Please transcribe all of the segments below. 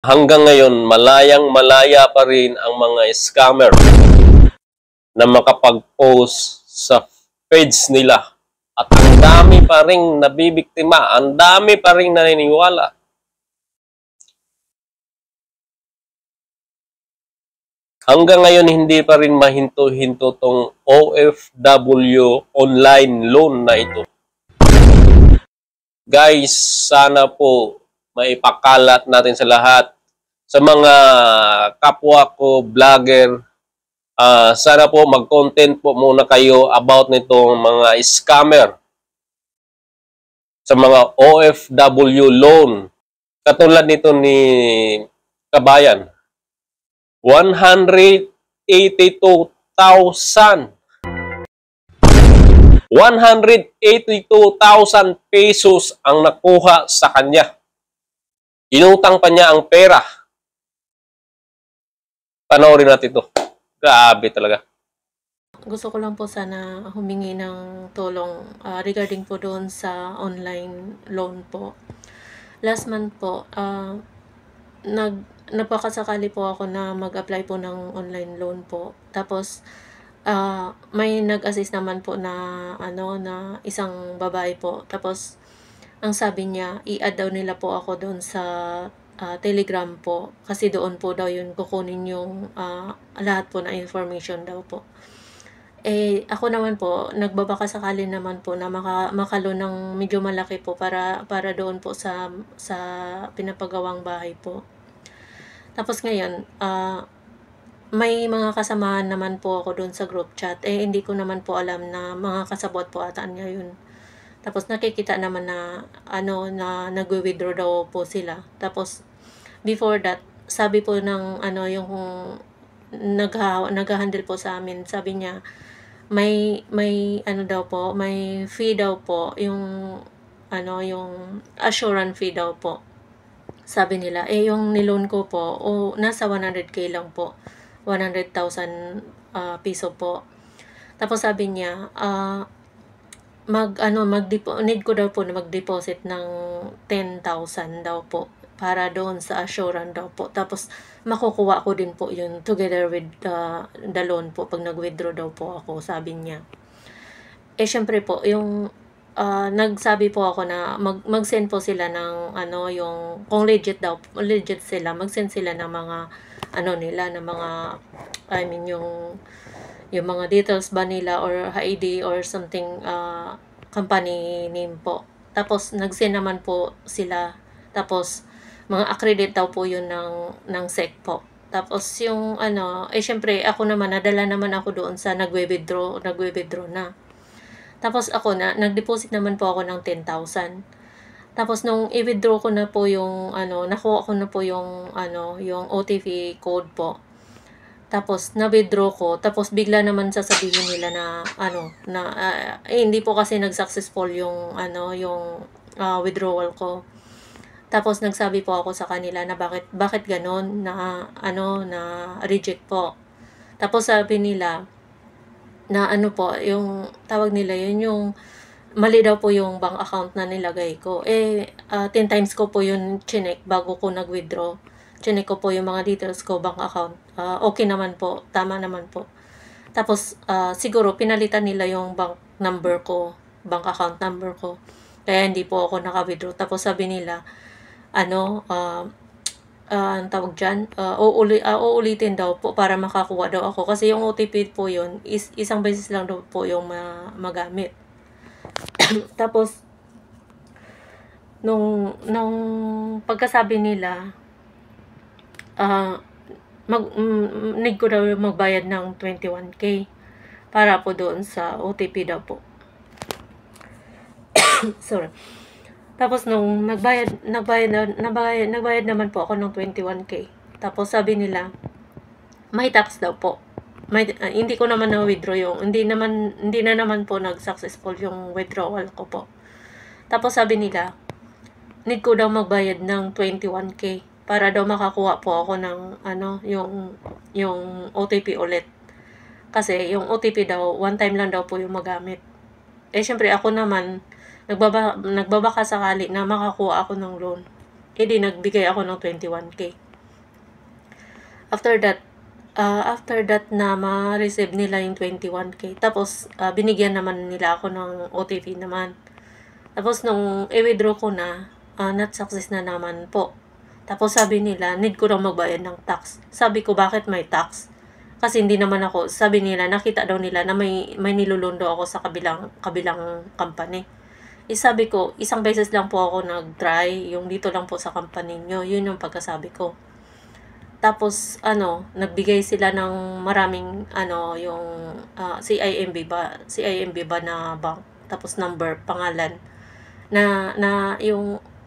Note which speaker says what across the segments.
Speaker 1: Hanggang ngayon, malayang-malaya pa rin ang mga scammer na makapag-post sa page nila. At ang dami pa rin nabibiktima, ang dami pa rin naniniwala. Hanggang ngayon, hindi pa rin mahinto-hinto tong OFW online loan na ito. Guys, sana po maipakalat natin sa lahat. Sa mga kapwa ko vlogger, sana po mag-content po muna kayo about nitong mga scammer sa mga OFW loan. Katulad nito ni Kabayan, 182,000 pesos ang nakuha sa kanya. Inutang pa niya ang pera. Panoorin natin ito. Grabe talaga.
Speaker 2: Gusto ko lang po sana humingi ng tulong regarding po doon sa online loan po. Last month po, nagpakasakali po ako na mag-apply po ng online loan po. Tapos, may nag-assist naman po na na isang babae po. Tapos ang sabi niya, i-add daw nila po ako doon sa Telegram po kasi doon po daw yun kukunin yung lahat po na information daw po. Ako naman po, nagbabaka sakali naman po na makalo ng medyo malaki po para doon po sa pinapagawang bahay po. Tapos ngayon, may mga kasamahan naman po ako doon sa group chat. Hindi ko naman po alam na mga kasabot po ata niya yun. Tapos nakikita naman na na nagwi-withdraw daw po sila. Tapos before that, sabi po ng yung nag-handle po sa amin, sabi niya may daw po, may fee daw po, yung yung assurance fee daw po. Sabi nila, yung niloan ko po, nasa 100k lang po. 100,000 piso po. Tapos sabi niya, need ko daw po na mag-deposit ng 10,000 daw po para doon sa assurance daw po. Tapos makukuha ko din po yun together with the loan po pag nag-withdraw daw po ako, sabi niya. Syempre po, yung nagsabi po ako na mag-send po sila ng yung kung legit sila, mag-send sila ng mga nila, ng mga yung mga details ba nila or ID or something, company name po. Tapos nag-send naman po sila. Tapos mga accredit daw po yun ng SEC po. Tapos yung syempre ako naman, nadala naman ako doon sa nagwe-withdraw na. Tapos ako nag-deposit naman po ako ng 10,000. Tapos nung i-withdraw ko na po yung nakuha ko na po yung yung OTP code po. Tapos na-withdraw ko, tapos bigla naman sasabihin nila na hindi po kasi nag-successful yung yung withdrawal ko. Tapos nagsabi po ako sa kanila na bakit ganon na na reject po. Tapos sabi nila na po, yung tawag nila yun, yung mali daw po yung bank account na nilagay ko. 10 times ko po yun chinek bago ko nag-withdraw. Chinek ko po yung mga details ko, bank account. Okay naman po, tama naman po. Tapos siguro pinalitan nila yung bank number ko, bank account number ko. Kaya hindi po ako naka-withdraw. Tapos sabi nila, ang tawag dyan, uulitin daw po para makakuha daw ako. Kasi yung OTP po yun, isang beses lang daw po yung magamit. Tapos, nung pagkasabi nila, need ko daw magbayad ng 21k para po doon sa OTP daw po. Sorry. Tapos nung nagbayad naman po ako ng 21k. Tapos sabi nila, may tax daw po. Hindi ko naman na-withdraw yung, hindi na naman po nag-successful yung withdrawal ko po. Tapos sabi nila, need ko daw magbayad ng 21k para daw makakuha po ako ng yung OTP ulit. Kasi yung OTP daw, one time lang daw po yung magamit. Syempre ako naman, nagbabaka sakali na makakuha ako ng loan. Di nagbigay ako ng 21k. After that na ma-receive nila yung 21K. Tapos, binigyan naman nila ako ng OTP naman. Tapos, nung i-withdraw ko na, not success na naman po. Tapos, sabi nila, need ko raw magbayad ng tax. Sabi ko, bakit may tax? Kasi hindi naman ako, sabi nila, nakita daw nila na may nilulundo ako sa kabilang company. Sabi ko, isang beses lang po ako nag-try, yung dito lang po sa company nyo. Yun yung pagkasabi ko. Tapos, nagbigay sila ng maraming, yung CIMB ba na bank. Tapos number, pangalan.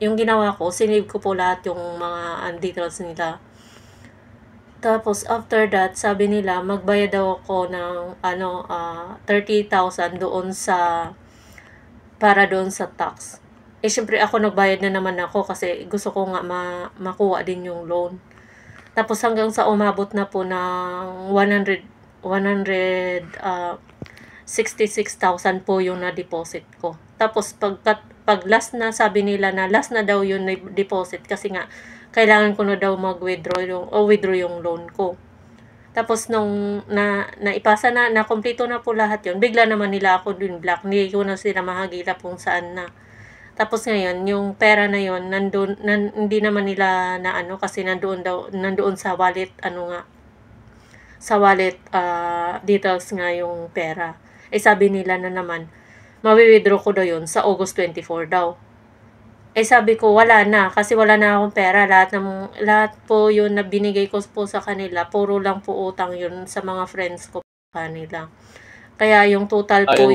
Speaker 2: Yung ginawa ko, sinave ko po lahat yung mga details nila. Tapos, after that, sabi nila, magbayad daw ako ng, 30,000 para doon sa tax. Syempre ako nagbayad na naman ako kasi gusto ko nga makuha din yung loan. Tapos hanggang sa umabot na po ng 66,000 po yung na-deposit ko. Tapos pag last na, sabi nila na last na daw yung deposit kasi nga kailangan ko na daw withdraw yung loan ko. Tapos nung naipasa na kumpleto na po lahat yun, bigla naman nila ako dun block. Hindi ko na sila mahagila kung saan na. Tapos ngayon, yung pera na yun, hindi naman nila na kasi nandoon sa wallet, sa wallet details nga yung pera. Sabi nila na naman, mawi-withdraw ko daw yun sa August 24 daw. Sabi ko, wala na, kasi wala na akong pera. Lahat po yun na binigay ko po sa kanila, puro lang po utang yun sa mga friends ko kanila. Kaya yung total po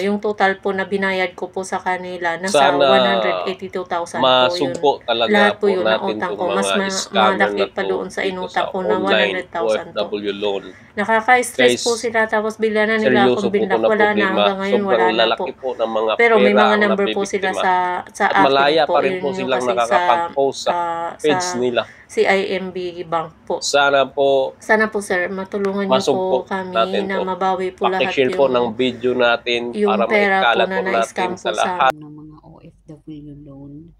Speaker 2: yung total po na binayad ko po sa kanila nasa 182,000 po yun.
Speaker 1: Masugpo talaga
Speaker 2: lahat po
Speaker 1: po
Speaker 2: yun na
Speaker 1: natin
Speaker 2: utang
Speaker 1: itong
Speaker 2: ko. Mas
Speaker 1: mga scammer
Speaker 2: malaki
Speaker 1: na
Speaker 2: pa
Speaker 1: to
Speaker 2: doon sa
Speaker 1: dito
Speaker 2: inutang
Speaker 1: sa
Speaker 2: ko na
Speaker 1: online
Speaker 2: 100,000 po.
Speaker 1: OFW loan.
Speaker 2: Nakaka-stress po
Speaker 1: Guys,
Speaker 2: sila tapos bigla na nila
Speaker 1: seryoso
Speaker 2: akong
Speaker 1: po ito
Speaker 2: binlock.
Speaker 1: na
Speaker 2: Wala na,
Speaker 1: problema.
Speaker 2: hanggang ngayon wala
Speaker 1: Sobrang
Speaker 2: na po.
Speaker 1: lalaki po ng mga
Speaker 2: Pero may
Speaker 1: pera
Speaker 2: mga
Speaker 1: ang
Speaker 2: number po sila
Speaker 1: nabibiktima.
Speaker 2: sa
Speaker 1: At malaya
Speaker 2: akin po.
Speaker 1: pa rin
Speaker 2: Yun
Speaker 1: po
Speaker 2: yung
Speaker 1: silang
Speaker 2: kasi
Speaker 1: nakakapag-post sa page
Speaker 2: sa
Speaker 1: nila.
Speaker 2: CIMB Bank po.
Speaker 1: Sana po
Speaker 2: Sir, matulungan niyo po
Speaker 1: masugpo
Speaker 2: kami
Speaker 1: natin
Speaker 2: na
Speaker 1: to.
Speaker 2: mabawi po lahat
Speaker 1: Pakishare po ng video natin
Speaker 2: yung
Speaker 1: para
Speaker 2: pera po
Speaker 1: maikalat
Speaker 2: na
Speaker 1: po
Speaker 2: na-scam
Speaker 1: natin
Speaker 2: po
Speaker 1: sa
Speaker 2: sa
Speaker 1: lahat.
Speaker 3: ng mga OFW loan.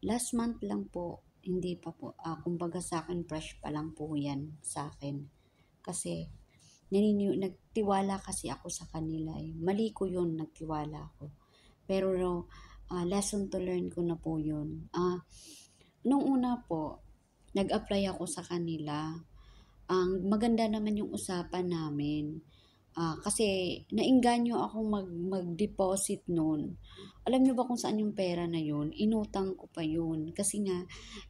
Speaker 3: Last month lang po, hindi pa po, kumbaga sa akin, fresh pa lang po yan sa akin. Kasi, nagtiwala kasi ako sa kanila eh. Mali ko yun, nagtiwala ako. Pero, lesson to learn ko na po yun. Nung una po, nag-apply ako sa kanila. Maganda naman yung usapan namin. Kasi nainganyo akong mag-deposit noon. Alam niyo ba kung saan yung pera na yun? Inutang ko pa yun. Kasi nga,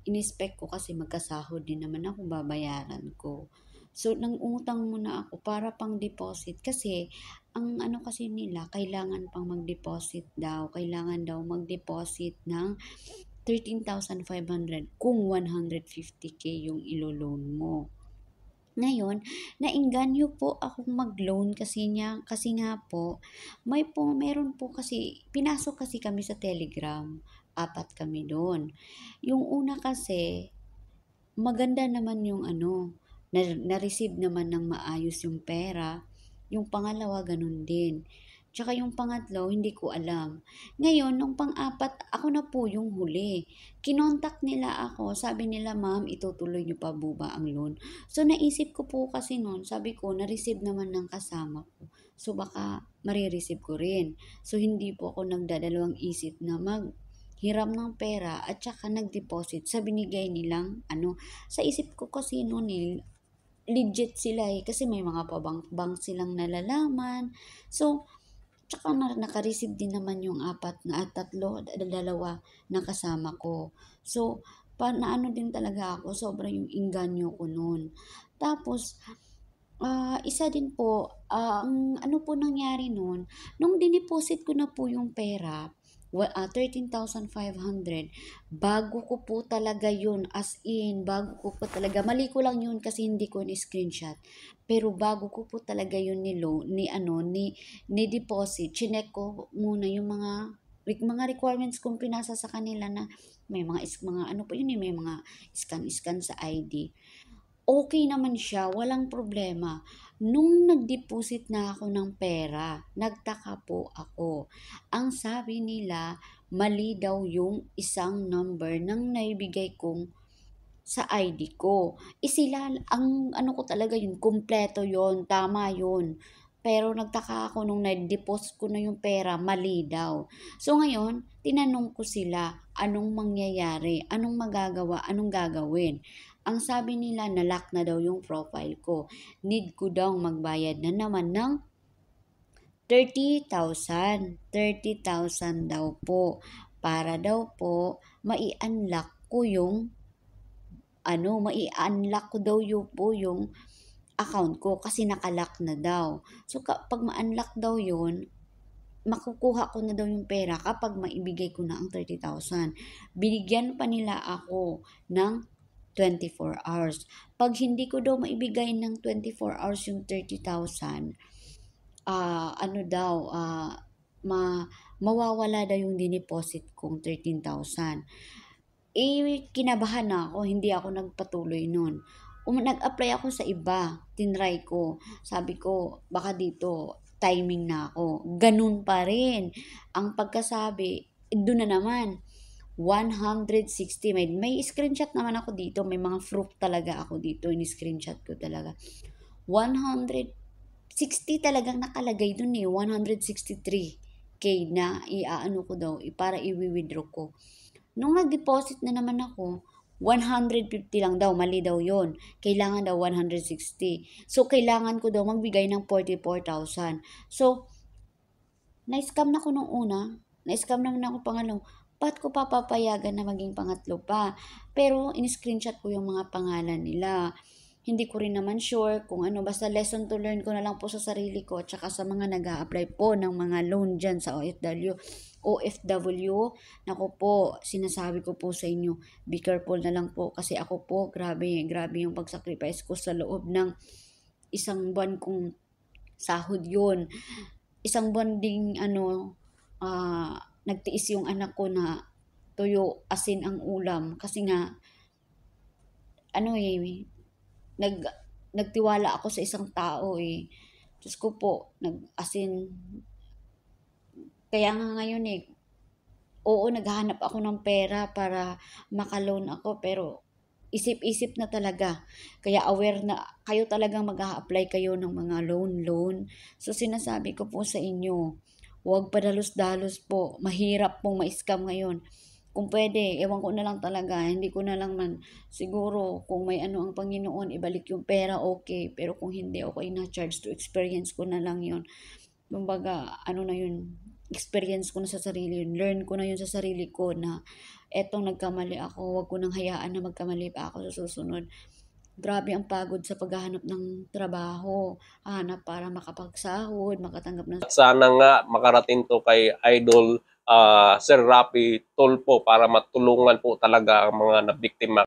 Speaker 3: in-expect ko kasi magkasahod din naman ako, babayaran ko. So, nang utang muna ako para pang deposit. Kasi, ang kasi nila, kailangan pang mag-deposit daw. Kailangan daw mag-deposit ng 13,500 kung 150K yung ilo-loan mo. Ngayon, nainganyo po akong mag-loan kasi nga po, meron po kasi, pinasok kasi kami sa Telegram, 4 kami doon. Yung una kasi, maganda naman yung na-receive naman ng maayos yung pera. Yung pangalawa, ganun din. Tsaka yung pangatlo, hindi ko alam. Ngayon, nung pang-apat, ako na po yung huli. Kinontak nila ako, sabi nila, ma'am, itutuloy niyo pa buba ang loan. So, naisip ko po kasi noon, sabi ko, na-receive naman ng kasama ko. So, baka marireceive ko rin. So, hindi po ako nagdadalawang isip na hiram ng pera at saka nag-deposit sa binigay nilang Sa isip ko kasi noon legit sila kasi may mga pabang silang nalalaman. So, tsaka naka-receive din naman yung 4 na at 2 na kasama ko. So, naano din talaga ako, sobrang yung inganyo ko noon. Tapos, isa din po, ang po nangyari noon, nung dineposit ko na po yung pera, 13,500, bago ko po talaga yun, as in, bago ko po talaga, mali ko lang yun kasi hindi ko ni-screenshot, pero bago ko po talaga yun ni-deposit, chinek ko muna yung mga requirements kong pinasa sa kanila na may mga may mga scan sa ID. Okay naman siya, walang problema. Nung nag-deposit na ako ng pera, nagtaka po ako. Ang sabi nila, mali daw yung isang number nang naibigay kong sa ID ko. Sila, ang ano ko talaga yun, kumpleto yun, tama yun. Pero nagtaka ako nung na-deposit ko na yung pera, mali daw. So ngayon, tinanong ko sila, anong mangyayari, anong magagawa, anong gagawin. Ang sabi nila, na-lock na daw yung profile ko. Need ko daw magbayad na naman ng 30,000. 30,000 daw po. Para daw po, mai-unlock ko yung mai-unlock ko daw yung account ko kasi nakalock na daw. So, kapag ma-unlock daw yun, makukuha ko na daw yung pera kapag maibigay ko na ang 30,000. Binigyan pa nila ako ng 24 hours. Pag hindi ko daw maibigay ng 24 hours yung 30,000, mawawala daw yung dineposit kong 13,000. Kinabahan na ako, hindi ako nagpatuloy nun. Nag-apply ako sa iba, tinry ko. Sabi ko, baka dito, timing na ako. Ganun pa rin. Ang pagkasabi, doon na naman, 160. May screenshot naman ako dito. May mga proof talaga ako dito. In-screenshot ko talaga. 160 talagang nakalagay dun 163K na iaano ko daw, para i-withdraw ko. Nung nag-deposit na naman ako, 150 lang daw, mali daw yon. Kailangan daw 160. So, kailangan ko daw magbigay ng 44,000. So, na-scam na ko nung una, na-scam naman ako pangalaw. Ba't ko papapayagan na maging pangatlo pa? Pero, in-screenshot ko yung mga pangalan nila. Hindi ko rin naman sure kung ano. Basta lesson to learn ko na lang po sa sarili ko at saka sa mga nag-a-apply po ng mga loan dyan sa OFW. Naku po, sinasabi ko po sa inyo, be careful na lang po kasi ako po, grabe yung pag-sacrifice ko sa loob ng isang buwan kong sahod yun. Isang buwan ding nagtiis yung anak ko na tuyo, asin ang ulam kasi nga nagtiwala ako sa isang tao Diyos ko po, kaya nga ngayon oo, naghahanap ako ng pera para makaloan ako, pero isip-isip na talaga. Kaya aware na kayo talagang mag-a-apply kayo ng mga loan. So, sinasabi ko po sa inyo, huwag padalos-dalos po. Mahirap pong ma-scam ngayon. Kung pwede, ewan ko na lang talaga, hindi ko na lang siguro, kung may ang Panginoon, ibalik yung pera, okay. Pero kung hindi, okay na, charge to experience ko na lang yun. Kumbaga, na yun, experience ko na sa sarili yun, learn ko na yun sa sarili ko na etong nagkamali ako, wag ko nang hayaan na magkamali pa ako sa susunod. Grabe ang pagod sa paghahanap ng trabaho, hanap para makapagsahod, makatanggap ng
Speaker 1: Sana nga makarating to kay Idol Sir Rapi Tulfo para matulungan po talaga ang mga nabiktima.